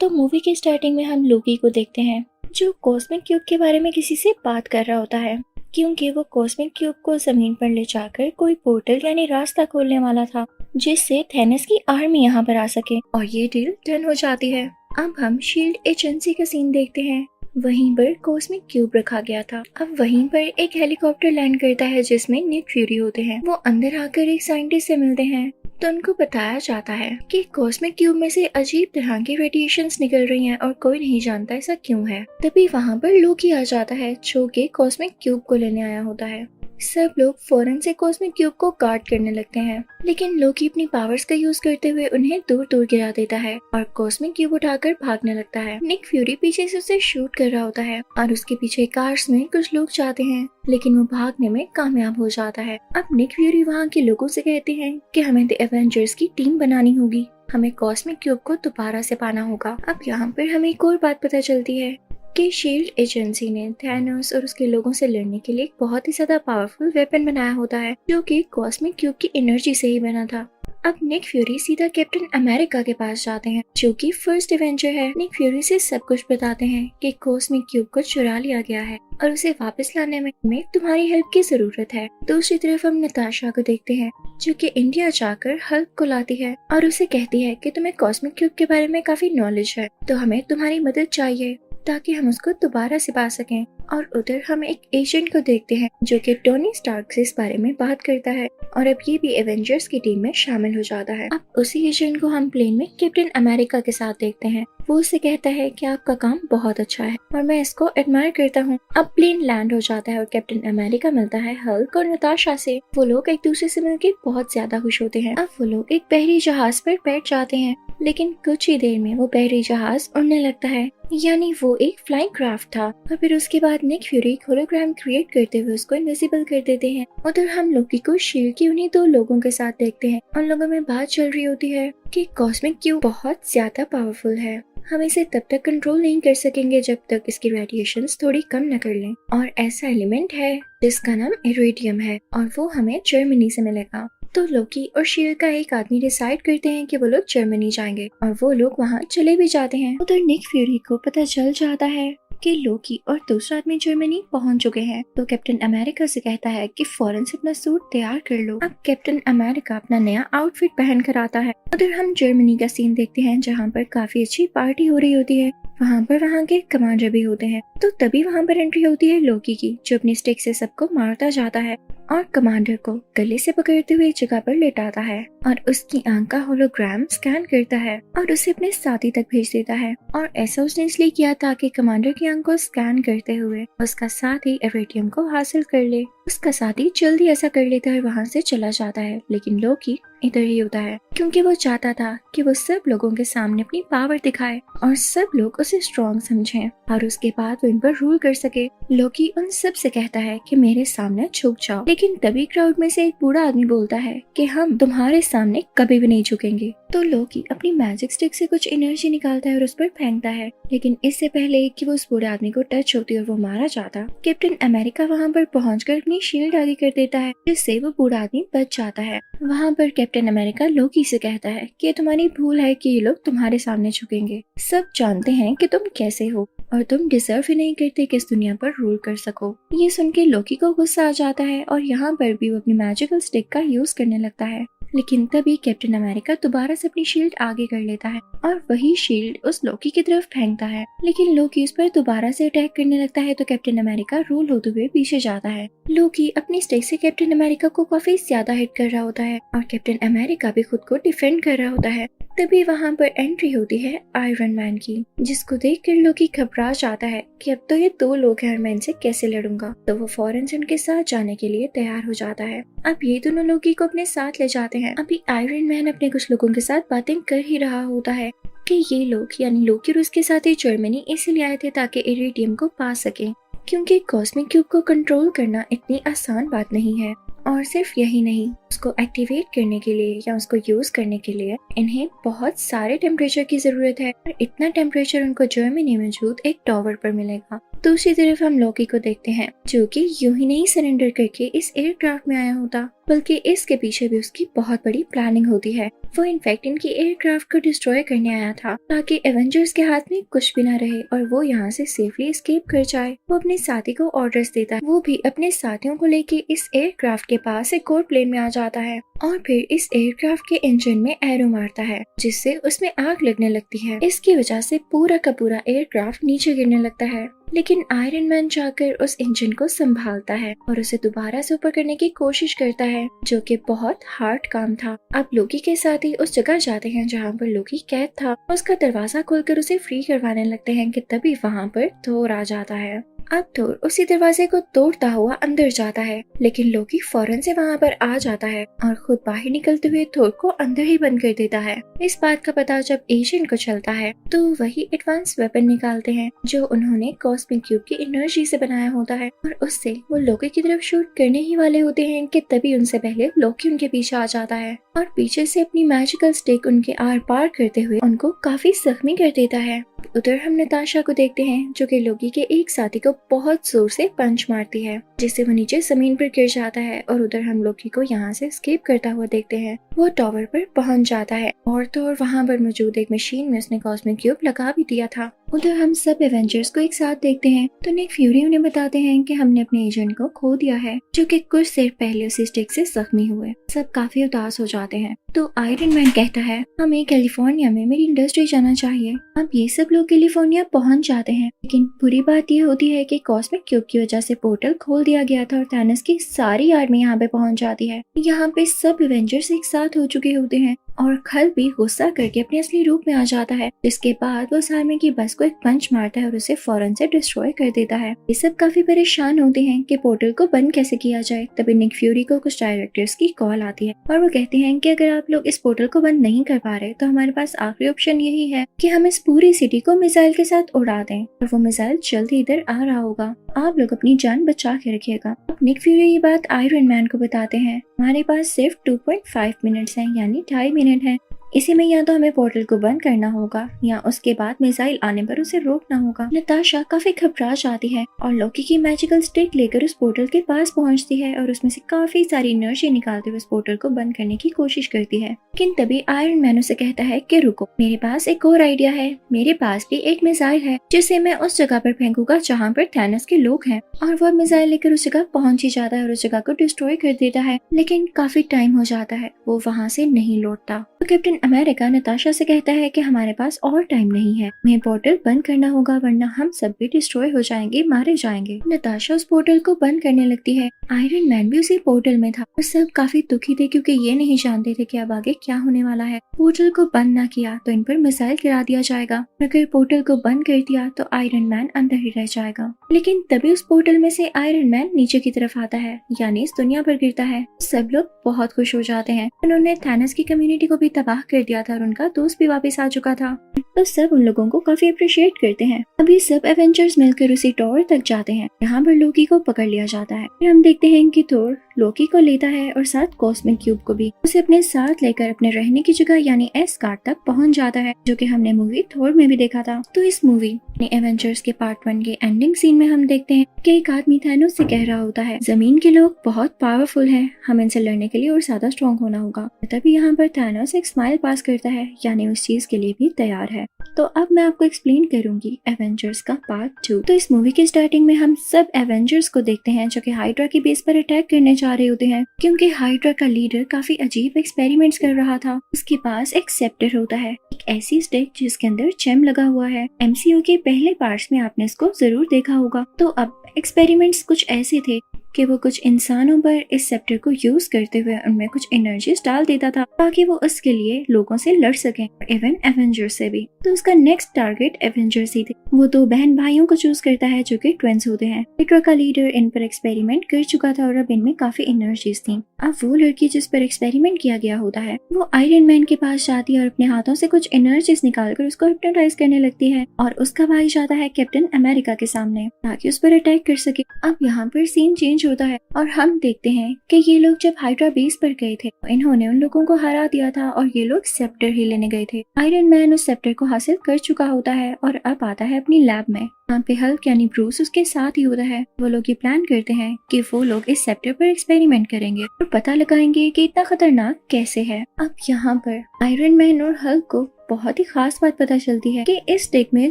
तो मूवी के स्टार्टिंग में हम लोकी को देखते हैं जो कॉस्मिक क्यूब के बारे में किसी से बात कर रहा होता है, क्योंकि वो कॉस्मिक क्यूब को जमीन पर ले जाकर कोई पोर्टल यानी रास्ता खोलने वाला था जिससे थेनस की आर्मी यहाँ पर आ सके, और ये डील डन हो जाती है। अब हम शील्ड एजेंसी का सीन देखते हैं। वहीं पर कॉस्मिक क्यूब रखा गया था। अब वहीं पर एक हेलीकॉप्टर लैंड करता है जिसमें निक फ्यूरी होते हैं। वो अंदर आकर एक साइंटिस्ट से मिलते हैं तो उनको बताया जाता है कि कॉस्मिक क्यूब में से अजीब तरह की रेडिएशंस निकल रही हैं और कोई नहीं जानता ऐसा क्यों है। तभी वहाँ पर लोकी आ जाता है जो कि कॉस्मिक क्यूब को लेने आया होता है। सब लोग फौरन से कॉस्मिक क्यूब को गार्ड करने लगते हैं, लेकिन लोकी अपनी पावर्स का यूज करते हुए उन्हें दूर दूर गिरा देता है और कॉस्मिक क्यूब उठाकर भागने लगता है। निक फ्यूरी पीछे से उसे शूट कर रहा होता है और उसके पीछे कार्स में कुछ लोग जाते हैं, लेकिन वो भागने में कामयाब हो जाता है। अब निक फ्यूरी वहाँ के लोगों से कहते हैं कि हमें द एवेंजर्स की टीम बनानी होगी, हमें कॉस्मिक क्यूब को दोबारा से पाना होगा। अब यहाँ पर हमें एक और बात पता चलती है कि शील्ड एजेंसी ने थैनोस और उसके लोगों से लड़ने के लिए एक बहुत ही ज्यादा पावरफुल वेपन बनाया होता है जो कि कॉस्मिक क्यूब की एनर्जी से ही बना था। अब निक फ्यूरी सीधा कैप्टन अमेरिका के पास जाते हैं जो कि फर्स्ट एवेंजर है। निक फ्यूरी से सब कुछ बताते हैं कि कॉस्मिक क्यूब को चुरा लिया गया है और उसे वापस लाने में तुम्हारी हेल्प की जरूरत है। दूसरी तरफ हम नताशा को देखते हैं जो कि इंडिया जाकर हल्क को लाती है और उसे कहती है कि तुम्हें कॉस्मिक क्यूब के बारे में काफी नॉलेज है, तो हमें तुम्हारी मदद चाहिए ताकि हम उसको दोबारा से पा सकें। और उधर हम एक एजेंट को देखते हैं जो कि टोनी स्टार्क से इस बारे में बात करता है और अब ये भी एवेंजर्स की टीम में शामिल हो जाता है। अब उसी एजेंट को हम प्लेन में कैप्टन अमेरिका के साथ देखते हैं। वो उसे कहता है कि आपका काम बहुत अच्छा है और मैं इसको एडमायर करता हूँ। अब प्लेन लैंड हो जाता है और कैप्टन अमेरिका मिलता है हल्क और नताशा से। वो लोग एक दूसरे से मिलकर बहुत ज्यादा खुश होते हैं। अब वो लोग एक बहरी जहाज पर बैठ जाते हैं, लेकिन कुछ ही देर में वो बहरी जहाज उड़ने लगता है, यानी वो एक फ्लाइंग क्राफ्ट था। और फिर उसके बाद निक फ्यूरी एक होलोग्राम क्रिएट करते हुए उसको इनविजिबल कर देते हैं। उधर हम लोकी को शील्ड की उन्हीं दो लोगों के साथ देखते हैं। उन लोगों में बात चल रही होती है कि कॉस्मिक क्यूब बहुत ज्यादा पावरफुल है, हम इसे तब तक कंट्रोल नहीं कर सकेंगे जब तक इसकी रेडिएशंस थोड़ी कम न कर लें। और ऐसा एलिमेंट है जिसका नाम इरेडियम है और वो हमें जर्मनी से मिलेगा। तो लोकी और शील्ड का एक आदमी डिसाइड करते हैं कि वो लोग जर्मनी जाएंगे और वो लोग वहाँ चले भी जाते हैं। उधर निक फ्यूरी को पता चल जाता है कि लोकी और दूसरा आदमी जर्मनी पहुंच चुके हैं, तो कैप्टन अमेरिका से कहता है कि फौरन से अपना सूट तैयार कर लो। अब कैप्टन अमेरिका अपना नया आउटफिट पहन कर आता है। उधर हम जर्मनी का सीन देखते हैं जहाँ पर काफी अच्छी पार्टी हो रही होती है। वहाँ पर वहाँ के कमांडर भी होते हैं। तो तभी वहाँ पर एंट्री होती है लोकी की, जो अपनी स्टिक से सबको मारता जाता है और कमांडर को गले से पकड़ते हुए एक जगह पर लेटाता है और उसकी आंख का होलोग्राम स्कैन करता है और उसे अपने साथी तक भेज देता है। और ऐसा उसने इसलिए किया ताकि कमांडर की आंख को स्कैन करते हुए उसका साथी इरेडियम को हासिल कर ले। उसका साथी जल्दी ऐसा कर लेता है, वहाँ से चला जाता है, लेकिन लोकी इधर ही होता है क्योंकि वो चाहता था कि वो सब लोगों के सामने अपनी पावर दिखाए और सब लोग उसे स्ट्रॉन्ग समझें और उसके बाद वो इन पर रूल कर सके। लोकी उन सब से कहता है कि मेरे सामने झुक जाओ, लेकिन तभी क्राउड में से एक बूढ़ा आदमी बोलता है कि हम तुम्हारे सामने कभी भी नहीं झुकेंगे। तो लोकी अपनी मैजिक स्टिक से कुछ एनर्जी निकालता है और उस पर फेंकता है, लेकिन इससे पहले कि वो उस बूढ़े आदमी को टच होती और वो मारा जाता, कैप्टन अमेरिका वहाँ पर पहुंचकर अपनी शील्ड आगे कर देता है, जिससे वो बूढ़ा आदमी बच जाता है। वहाँ पर कैप्टन अमेरिका लोकी से कहता है कि तुम्हारी भूल है कि ये लोग तुम्हारे सामने झुकेंगे। सब जानते हैं कि तुम कैसे हो और तुम डिजर्व ही नहीं करते कि इस दुनिया पर रूल कर सको। ये सुन के लोकी को गुस्सा आ जाता है और यहाँ पर भी वो अपनी मैजिकल स्टिक का यूज करने लगता है, लेकिन तभी कैप्टन अमेरिका दोबारा से अपनी शील्ड आगे कर लेता है और वही शील्ड उस लोकी की तरफ फेंकता है, लेकिन लोकी उस पर दोबारा से अटैक करने लगता है। तो कैप्टन अमेरिका रूल होते हुए पीछे जाता है। लोकी अपनी स्टिक से कैप्टन अमेरिका को काफी ज्यादा हिट कर रहा होता है और कैप्टन अमेरिका भी खुद को डिफेंड कर रहा होता है। तभी वहाँ पर एंट्री होती है आयरन मैन की, जिसको देखकर लोकी घबरा जाता है कि अब तो ये दो लोग हैं और मैं इनसे कैसे लड़ूंगा। तो वो फौरन से उनके साथ जाने के लिए तैयार हो जाता है। अब ये दोनों लोकी को अपने साथ ले जाते हैं। अभी आयरन मैन अपने कुछ लोगों के साथ बातें कर ही रहा होता है कि ये लोग यानी लोकी और उसके साथ ही जर्मनी इसलिए आए थे ताकि इरेडियम को पा सके, क्योंकि कॉस्मिक क्यूब को कंट्रोल करना इतनी आसान बात नहीं है। और सिर्फ यही नहीं, उसको एक्टिवेट करने के लिए या उसको यूज करने के लिए इन्हें बहुत सारे टेम्परेचर की जरूरत है और इतना टेम्परेचर उनको जर्मनी में मौजूद एक टावर पर मिलेगा। दूसरी तरफ हम लोकी को देखते हैं जो कि यूं ही नहीं सरेंडर करके इस एयरक्राफ्ट में आया होता, बल्कि इसके पीछे भी उसकी बहुत बड़ी प्लानिंग होती है। वो इनफैक्ट इनकी एयरक्राफ्ट को डिस्ट्रॉय करने आया था ताकि एवेंजर्स के हाथ में कुछ भी ना रहे और वो यहाँ से सेफली एस्केप कर जाए। वो अपने साथी को ऑर्डर्स देता है, वो भी अपने साथियों को लेके इस एयरक्राफ्ट के पास एक और प्लेन में आ जाता है और फिर इस एयरक्राफ्ट के इंजन में एरो मारता है जिससे उसमें आग लगने लगती है। इसकी वजह से पूरा का पूरा एयरक्राफ्ट नीचे गिरने लगता है, लेकिन आयरन मैन जाकर उस इंजन को संभालता है और उसे दोबारा से ऊपर करने की कोशिश करता है, जो कि बहुत हार्ड काम था। अब लोकी के साथ ही उस जगह जाते हैं जहाँ पर लोकी कैद था। उसका दरवाजा खोलकर उसे फ्री करवाने लगते हैं कि तभी वहाँ पर थोर आ जाता है। अब थोर उसी दरवाजे को तोड़ता हुआ अंदर जाता है, लेकिन लोकी फौरन से वहाँ पर आ जाता है और खुद बाहर निकलते हुए थोर को अंदर ही बंद कर देता है। इस बात का पता जब एजेंट को चलता है तो वही एडवांस वेपन निकालते हैं जो उन्होंने कॉस्मिक क्यूब की एनर्जी से बनाया होता है और उससे वो लोकी की तरफ शूट करने ही वाले होते हैं कि तभी उनसे पहले लोकी उनके पीछे आ जाता है और पीछे से अपनी मैजिकल स्टिक उनके आर पार करते हुए उनको काफी जख्मी कर देता है। उधर हम नताशा को देखते हैं जो कि लोकी के एक साथी को बहुत जोर से पंच मारती है जिससे वो नीचे जमीन पर गिर जाता है और उधर हम लोकी को यहाँ से एस्केप करता हुआ देखते हैं। वो टावर पर पहुंच जाता है और तो और वहाँ पर मौजूद एक मशीन में उसने कॉस्मिक क्यूब लगा भी दिया था। उधर हम सब एवेंजर्स को एक साथ देखते हैं तो निक फ्यूरी उन्हें बताते हैं कि हमने अपने एजेंट को खो दिया है जो कि कुछ देर पहले उसी स्टिक से जख्मी हुए। सब काफी उदास हो जाते हैं तो आयरन मैन कहता है हमें कैलिफोर्निया में मेरी इंडस्ट्री जाना चाहिए। अब ये सब लोग कैलिफोर्निया पहुंच जाते हैं, लेकिन बुरी बात ये होती है कि कॉस्मिक क्यूब की वजह से पोर्टल खोल दिया गया था और थैनोस की सारी आर्मी यहाँ पे पहुंच जाती है। यहाँ पे सब एवेंजर्स एक साथ हो चुके होते हैं और खल भी गुस्सा करके अपने असली रूप में आ जाता है। इसके बाद वो उस आर्मी की बस को एक पंच मारता है और उसे फौरन से डिस्ट्रॉय कर देता है। ये सब काफी परेशान होते हैं कि पोर्टल को बंद कैसे किया जाए। तभी निक फ्यूरी को कुछ डायरेक्टर्स की कॉल आती है और वो कहते हैं कि अगर आप लोग इस पोर्टल को बंद नहीं कर पा रहे तो हमारे पास आखिरी ऑप्शन यही है कि हम इस पूरी सिटी को मिसाइल के साथ उड़ा दें और वो मिसाइल जल्दी इधर आ रहा होगा। आप लोग अपनी जान बचा के रखिएगा। अब निक फ्यूरी ये बात आयरन मैन को बताते हैं। हमारे पास सिर्फ 2.5 मिनट्स हैं, यानी 2.5 मिनट है। इसी में या तो हमें पोर्टल को बंद करना होगा या उसके बाद मिसाइल आने पर उसे रोकना होगा। नताशा काफी घबरा जाती है और लोकी की मैजिकल स्टिक लेकर उस पोर्टल के पास पहुंचती है और उसमें से काफी सारी एनर्जी निकालते हुए उस पोर्टल को बंद करने की कोशिश करती है। लेकिन तभी आयरन मैन उसे कहता है कि रुको, मेरे पास एक और आइडिया है। मेरे पास भी एक मिसाइल है जिसे मैं उस जगह पर फेंकूंगा जहाँ पर थैनोस के लोग हैं। और वह मिसाइल लेकर उस जगह पहुंच ही जाता है और उस जगह को डिस्ट्रॉय कर देता है, लेकिन काफी टाइम हो जाता है, वो वहाँ से नहीं लौटता। तो कैप्टन अमेरिका नताशा से कहता है कि हमारे पास और टाइम नहीं है, हमें पोर्टल बंद करना होगा वरना हम सब भी डिस्ट्रॉय हो जाएंगे, मारे जाएंगे। नताशा उस पोर्टल को बंद करने लगती है। आयरन मैन भी उसी पोर्टल में था और सब काफी दुखी थे क्योंकि ये नहीं जानते थे कि अब आगे क्या होने वाला है। पोर्टल को बंद ना किया तो इन पर मिसाइल गिरा दिया जाएगा, अगर पोर्टल को बंद कर दिया तो आयरन मैन अंदर ही रह जाएगा। लेकिन तभी उस पोर्टल में से आयरन मैन नीचे की तरफ आता है, यानी इस दुनिया पर गिरता है। सब लोग बहुत खुश हो जाते हैं। उन्होंने थैनोस की कम्युनिटी को भी तबाह कर दिया था और उनका दोस्त भी वापस आ चुका था, तो सब उन लोगों को काफी अप्रिशिएट करते हैं। अभी सब एवेंजर्स मिलकर उसी टावर तक जाते हैं, यहाँ पर लोकी को पकड़ लिया जाता है। फिर हम देखते हैं कि थोर लोकी को लेता है और साथ कॉस्मिक क्यूब को भी। उसे अपने साथ लेकर अपने रहने की जगह यानी एस्गार्ड तक पहुंच जाता है, जो कि हमने मूवी थोर में भी देखा था। तो इस मूवी एवेंजर्स के पार्ट 1 के एंडिंग सीन में हम देखते हैं कि एक आदमी थैनोस से कह रहा होता है, जमीन के लोग बहुत पावरफुल हैं, हम इनसे लड़ने के लिए और ज्यादा स्ट्रॉन्ग होना होगा। तभी यहाँ पर थैनोस एक स्माइल पास करता है, यानी उस चीज के लिए भी तैयार है। तो अब मैं आपको एक्सप्लेन करूंगी एवेंजर्स का पार्ट 2। तो इस मूवी के स्टार्टिंग में हम सब एवेंजर्स को देखते हैं जो कि हाइड्रा की बेस पर अटैक करने जा रहे होते हैं, क्योंकि हाइड्रा का लीडर काफी अजीब एक्सपेरिमेंट्स कर रहा था। उसके पास एक सेप्टर होता है, एक ऐसी स्टिक जिसके अंदर जेम लगा हुआ है। एमसीयू के पहले पार्ट्स में आपने इसको जरूर देखा होगा। तो अब एक्सपेरिमेंट्स कुछ ऐसे थे कि वो कुछ इंसानों पर इस सेप्टर को यूज करते हुए उनमें कुछ एनर्जीज डाल देता था ताकि वो उसके लिए लोगों से लड़ सकें, इवन एवेंजर्स से भी। तो उसका नेक्स्ट टारगेट एवेंजर्स ही थे। वो 2 बहन भाइयों को चूज करता है जो कि ट्विंस होते हैं। हाइड्रा का लीडर इन पर एक्सपेरिमेंट कर चुका था और अब इनमें काफी एनर्जीज थी। अब वो लड़की जिस पर एक्सपेरिमेंट किया गया होता है वो आयरन मैन के पास जाती है और अपने हाथों से कुछ एनर्जीज निकालकर उसको हिप्नोटाइज करने लगती है और उसका भाई जाता है कैप्टन अमेरिका के सामने ताकि उस पर अटैक कर सके। अब यहाँ पर सीन चेंज होता है और हम देखते हैं कि ये लोग जब हाइड्रा बेस पर गए थे इन्होंने उन लोगों को हरा दिया था और ये लोग सेप्टर ही लेने गए थे। आयरन मैन उस सेप्टर को हासिल कर चुका होता है और अब आता है अपनी लैब में। यहाँ पे हल्क यानी ब्रूस उसके साथ ही होता है। वो लोग ये प्लान करते हैं कि वो लोग इस सेप्टर पर एक्सपेरिमेंट करेंगे और पता लगाएंगे कि इतना खतरनाक कैसे है। अब यहाँ पर आयरन मैन और हल्क को बहुत ही खास बात पता चलती है कि इस स्टिक में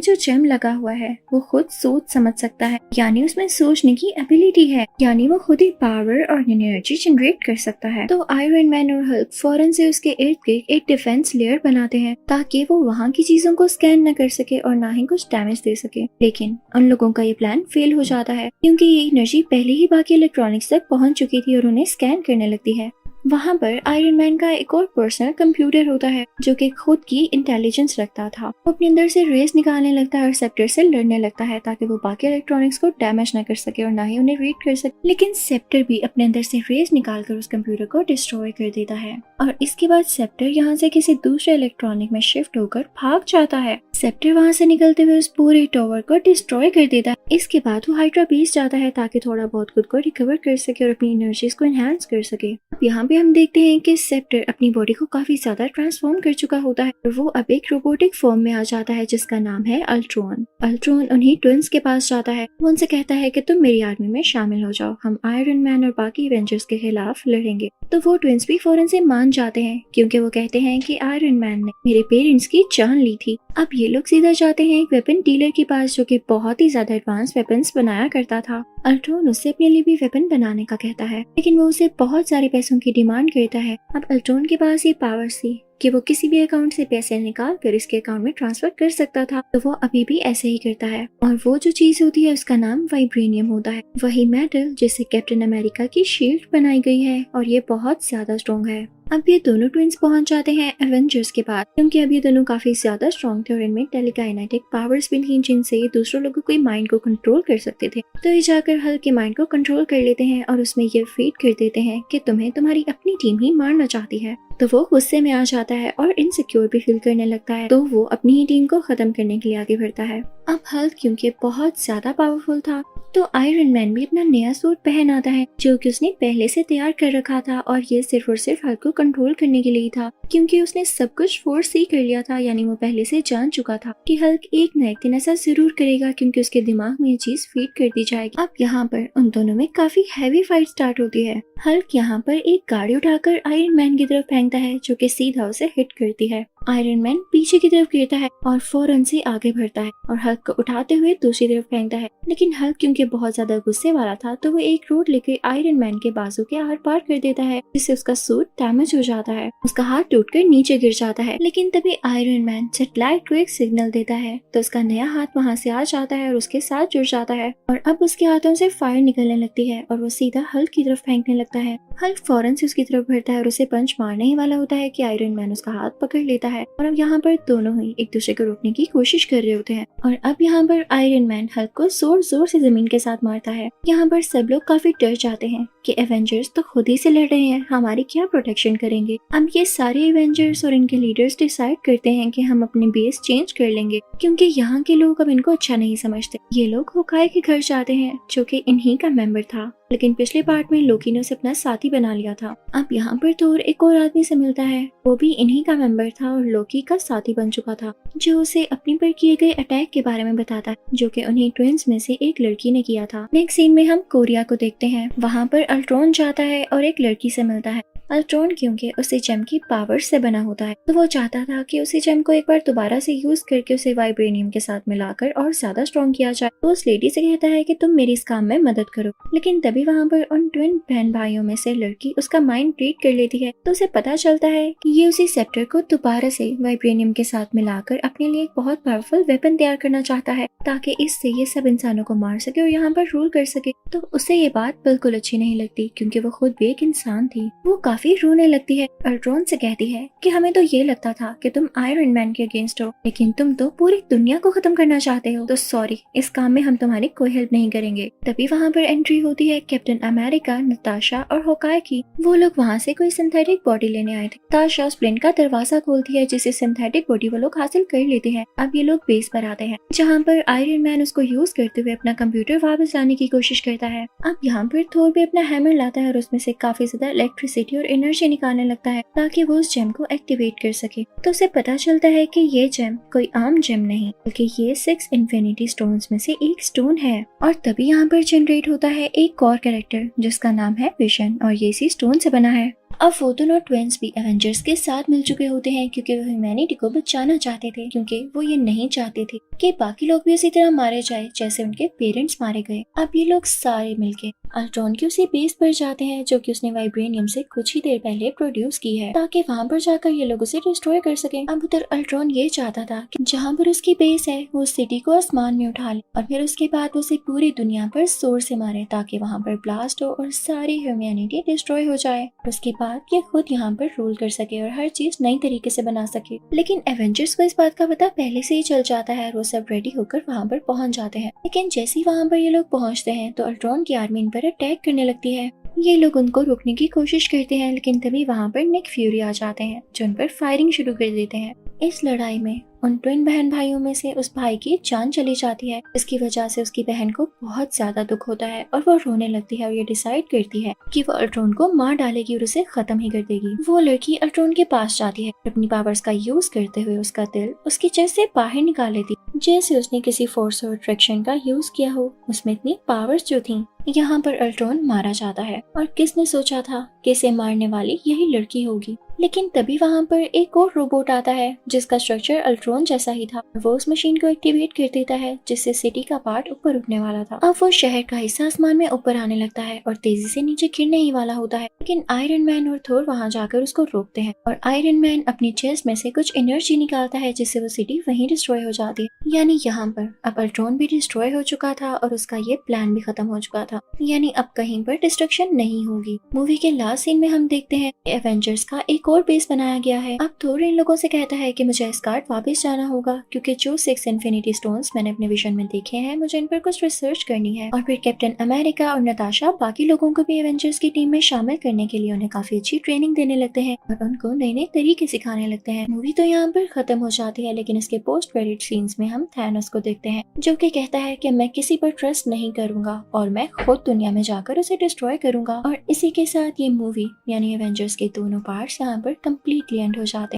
जो जेम लगा हुआ है वो खुद सोच समझ सकता है, यानी उसमें सोचने की एबिलिटी है, यानी वो खुद ही पावर और एनर्जी जनरेट कर सकता है। तो आयरन मैन और हल्क फौरन से उसके इर्द गिर्द एक डिफेंस लेयर बनाते हैं ताकि वो वहाँ की चीजों को स्कैन न कर सके और ना ही कुछ डैमेज दे सके। लेकिन उन लोगों का ये प्लान फेल हो जाता है क्योंकि ये एनर्जी पहले ही बाकी इलेक्ट्रॉनिक्स तक पहुंच चुकी थी और उन्हें स्कैन करने लगती है। वहाँ पर आयरन मैन का एक और पर्सनल कंप्यूटर होता है जो कि खुद की इंटेलिजेंस रखता था। वो अपने अंदर से रेस निकालने लगता है और सेप्टर से लड़ने लगता है ताकि वो बाकी इलेक्ट्रॉनिक्स को डैमेज न कर सके और ना ही उन्हें रीड कर सके। लेकिन सेप्टर भी अपने अंदर से रेस निकालकर उस कंप्यूटर को डिस्ट्रॉय कर देता है और इसके बाद सेप्टर यहाँ से किसी दूसरे इलेक्ट्रॉनिक में शिफ्ट होकर भाग जाता है। सेप्टर वहाँ से निकलते हुए उस पूरे टावर को डिस्ट्रॉय कर देता है। इसके बाद वो हाइड्रा बेस जाता है ताकि थोड़ा बहुत खुद को रिकवर कर सके और अपनी एनर्जीज को एनहांस कर सके। अब यहाँ पे हम देखते हैं कि सेप्टर अपनी बॉडी को काफी ज्यादा ट्रांसफॉर्म कर चुका होता है और वो अब एक रोबोटिक फॉर्म में आ जाता है जिसका नाम है अल्ट्रॉन। अल्ट्रॉन उन्हीं ट्विंस के पास जाता है। वो उनसे कहता है कि तुम मेरी आर्मी में शामिल हो जाओ, हम आयरन मैन और बाकी एवेंजर्स के खिलाफ लड़ेंगे। तो वो ट्विंस भी फौरन से मान जाते हैं क्योंकि वो कहते हैं कि आयरन मैन ने मेरे पेरेंट्स की जान ली थी। अब ये लोग सीधा जाते हैं एक वेपन डीलर के पास जो कि बहुत ही ज्यादा एडवांस वेपन्स बनाया करता था। अल्ट्रॉन उससे अपने लिए भी वेपन बनाने का कहता है लेकिन वो उसे बहुत सारे पैसों की डिमांड करता है। अब अल्ट्रॉन के पास ये पावर थी कि वो किसी भी अकाउंट से पैसे निकाल कर इसके अकाउंट में ट्रांसफर कर सकता था, तो वो अभी भी ऐसे ही करता है। और वो जो चीज होती है उसका नाम वाइब्रेनियम होता है, वही मेटल जिससे कैप्टन अमेरिका की शील्ड बनाई गई है और ये बहुत ज्यादा स्ट्रॉन्ग है। अब ये दोनों ट्विंस पहुंच जाते हैं एवेंजर्स के पास क्योंकि अब ये दोनों काफी ज्यादा स्ट्रॉन्ग थे और इनमें टेलीकाइनेटिक पावर्स भी थी जिनसे ये दूसरों लोगों के माइंड को कंट्रोल कर सकते थे। तो ये जाकर हल्क के माइंड को कंट्रोल कर लेते हैं और उसमें ये फीड कर देते हैं कि तुम्हें तुम्हारी अपनी टीम ही मारना चाहती है। तो वो गुस्से में आ जाता है और इनसिक्योर भी फील करने लगता है, तो वो अपनी ही टीम को खत्म करने के लिए आगे बढ़ता है। अब हल्क क्योंकि बहुत ज्यादा पावरफुल था तो आयरन मैन भी अपना नया सूट पहन आता है जो कि उसने पहले से तैयार कर रखा था और ये सिर्फ और सिर्फ हल्क को कंट्रोल करने के लिए था क्योंकि उसने सब कुछ फोर्स ही कर लिया था, यानी वो पहले से जान चुका था कि हल्क एक न एक दिन ऐसा जरूर करेगा क्योंकि उसके दिमाग में ये चीज फीड कर दी जाएगी। अब यहाँ पर उन दोनों में काफी हैवी फाइट स्टार्ट होती है। हल्क यहाँ पर एक गाड़ी उठाकर आयरन मैन की तरफ फेंकता है जो कि सीधा उसे हिट करती है। आयरन मैन पीछे की तरफ गिरता है और फौरन से आगे बढ़ता है और हल्क को उठाते हुए दूसरी तरफ फेंकता है। लेकिन हल्क क्योंकि बहुत ज्यादा गुस्से वाला था तो वो एक रोड लेकर आयरन मैन के बाजू के आर पार कर देता है जिससे उसका सूट डैमेज हो जाता है। उसका हाथ टूटकर नीचे गिर जाता है। लेकिन तभी आयरन मैन सैटेलाइट को एक सिग्नल देता है तो उसका नया हाथ वहाँ से आ जाता है और उसके साथ जुड़ जाता है और अब उसके हाथों से फायर निकलने लगती है और वो सीधा हल्क की तरफ फेंकने लगता है। हल्क फौरन से उसकी तरफ बढ़ता है और उसे पंच मारने ही वाला होता है कि आयरन मैन उसका हाथ पकड़ लेता है और अब यहाँ पर दोनों ही एक दूसरे को रोकने की कोशिश कर रहे होते हैं और अब यहाँ पर आयरन मैन हल्क को जोर जोर से जमीन के साथ मारता है। यहाँ पर सब लोग काफी डर जाते हैं कि एवेंजर्स तो खुद ही से लड़ रहे हैं, हमारी क्या प्रोटेक्शन करेंगे। अब ये सारे एवेंजर्स और इनके लीडर्स डिसाइड करते हैं कि हम अपनी बेस चेंज कर लेंगे क्योंकि यहाँ के लोग अब इनको अच्छा नहीं समझते। ये लोग होकाई के घर जाते हैं जो कि इन्हीं का मेंबर था, लेकिन पिछले पार्ट में लोकी ने उसे अपना साथी बना लिया था। अब यहाँ पर थोर एक और आदमी से मिलता है, वो भी इन्हीं का मेंबर था और लोकी का साथी बन चुका था, जो उसे अपने पर किए गए अटैक के बारे में बताता है जो कि उन्हीं ट्विंस में से एक लड़की ने किया था। नेक्स्ट सीन में हम कोरिया को देखते हैं। वहाँ पर अल्ट्रॉन जाता है और एक लड़की से मिलता है। अल्ट्रॉन क्योंकि उसे जेम की पावर से बना होता है तो वो चाहता था कि उसी जेम को एक बार दोबारा से यूज करके उसे वाइब्रेनियम के साथ मिलाकर और ज्यादा स्ट्रॉन्ग किया जाए। तो उस लेडी से कहता है कि तुम मेरी इस काम में मदद करो। लेकिन तभी वहाँ पर उन ट्विन बहन भाइयों में से लड़की उसका माइंड रीड कर लेती है तो उसे पता चलता है कि ये उसी सेप्टर को दोबारा से वाइब्रेनियम के साथ मिलाकर अपने लिए एक बहुत पावरफुल वेपन तैयार करना चाहता है ताकि इससे ये सब इंसानों को मार सके और यहाँ पर रूल कर सके। तो उसे ये बात बिल्कुल अच्छी नहीं लगती क्योंकि वो खुद भी एक इंसान थी। वो काफी रोने लगती है। अल्ट्रॉन से कहती है कि हमें तो ये लगता था कि तुम आयरन मैन के अगेंस्ट हो, लेकिन तुम तो पूरी दुनिया को खत्म करना चाहते हो, तो सॉरी, इस काम में हम तुम्हारी कोई हेल्प नहीं करेंगे। तभी वहाँ पर एंट्री होती है कैप्टन अमेरिका, नताशा और होकाई की। वो लोग वहाँ से कोई सिंथेटिक बॉडी लेने आए थे। नताशा प्लेन का दरवाजा खोलती है जिसे सिंथेटिक बॉडी वो लोग हासिल कर लेते हैं। अब ये लोग बेस पर आते हैं जहाँ पर आयरन मैन उसको यूज करते हुए अपना कंप्यूटर वापस लाने की कोशिश करता है। अब यहाँ पर थोर भी अपना हैमर लाता है और उसमें से काफी ज्यादा इलेक्ट्रिसिटी और एनर्जी निकालने लगता है ताकि वो उस जेम को एक्टिवेट कर सके। तो उसे पता चलता है कि ये जेम कोई आम जेम नहीं, बल्कि ये 6 इन्फिनिटी स्टोन्स में से एक स्टोन है। और तभी यहाँ पर जनरेट होता है एक और कैरेक्टर जिसका नाम है विजन, और ये इसी स्टोन से बना है। अब वो दोनों ट्विंस भी एवेंजर्स के साथ मिल चुके होते हैं क्योंकि वो ह्यूमैनिटी को बचाना चाहते थे, क्योंकि वो ये नहीं चाहते थे कि बाकी लोग भी उसी तरह मारे जाए जैसे उनके पेरेंट्स मारे गए। अब ये लोग सारे मिलके अल्ट्रॉन की उसी बेस पर जाते हैं जो कि उसने वाइब्रेनियम से कुछ ही देर पहले प्रोड्यूस की है, ताकि वहाँ पर जाकर ये लोग उसे डिस्ट्रॉय कर सके। अब उधर अल्ट्रॉन ये चाहता था कि जहाँ पर उसकी बेस है वो सिटी को आसमान में उठा ले और फिर उसके बाद उसे पूरी दुनिया पर जोर से मारे ताकि वहाँ पर ब्लास्ट हो और सारी ह्यूमैनिटी डिस्ट्रॉय हो जाए। उसके बाद ये खुद यहाँ पर रूल कर सके और हर चीज नई तरीके से बना सके। लेकिन एवेंजर्स को इस बात का पता पहले से ही चल जाता है और वो सब रेडी होकर वहाँ पर पहुँच जाते हैं। लेकिन जैसे ही वहाँ पर ये लोग पहुँचते हैं तो अल्ट्रॉन की आर्मी इन पर अटैक करने लगती है। ये लोग उनको रोकने की कोशिश करते हैं, लेकिन तभी वहाँ पर निक फ्यूरी आ जाते हैं जो उन पर फायरिंग शुरू कर देते हैं। इस लड़ाई में उन ट्विन बहन भाइयों में से उस भाई की जान चली जाती है, इसकी वजह से उसकी बहन को बहुत ज्यादा दुख होता है और वो रोने लगती है और ये डिसाइड करती है कि वो अल्ट्रॉन को मार डालेगी और उसे खत्म ही कर देगी। वो लड़की अल्ट्रॉन के पास जाती है, अपनी पावर्स का यूज करते हुए उसका दिल उसकी चेस्ट से बाहर निकाल लेती, जैसे उसने किसी फोर्स और अट्रैक्शन का यूज किया हो। उसमें इतनी पावर्स जो थी। यहाँ पर अल्ट्रॉन मारा जाता है और किसने सोचा था कि इसे मारने वाली यही लड़की होगी। लेकिन तभी वहाँ पर एक और रोबोट आता है जिसका स्ट्रक्चर अल्ट्रॉन जैसा ही था। वो उस मशीन को एक्टिवेट कर देता है जिससे सिटी का पार्ट ऊपर उठने वाला था। अब वो शहर का हिस्सा आसमान में ऊपर आने लगता है और तेजी से नीचे गिरने ही वाला होता है। लेकिन आयरन मैन और थोर वहाँ जाकर उसको रोकते हैं और आयरन मैन अपनी चेस्ट में से कुछ एनर्जी निकालता है जिससे वो सिटी वहीं डिस्ट्रॉय हो जाती है। यानी यहाँ पर अब अल्ट्रॉन भी डिस्ट्रॉय हो चुका था और उसका ये प्लान भी खत्म हो चुका था। यानी अब कहीं पर डिस्ट्रक्शन नहीं होगी। मूवी के लास्ट सीन में हम देखते हैं एवेंजर्स का एक और बेस बनाया गया है। अब थोर इन लोगों से कहता है कि मुझे एस्गार्ड वापस जाना होगा क्योंकि जो 6 इन्फिनिटी स्टोन्स मैंने अपने विजन में देखे हैं मुझे इन पर कुछ रिसर्च करनी है। और फिर कैप्टन अमेरिका और नताशा बाकी लोगों को भी एवेंजर्स की टीम में शामिल करने के लिए उन्हें काफी अच्छी ट्रेनिंग देने लगते हैं और उनको नए नए तरीके सिखाने लगते हैं। मूवी तो यहाँ पर खत्म हो जाती है, लेकिन इसके पोस्ट क्रेडिट सीन्स में हम थैनोस को देखते हैं जो कि कहता है कि मैं किसी पर ट्रस्ट नहीं करूंगा और मैं खुद दुनिया में जाकर उसे डिस्ट्रॉय करूंगा। और इसी के साथ ये मूवी यानी एवेंजर्स के दोनों पार्ट्स यहाँ पर कम्प्लीटली एंड हो जाते हैं।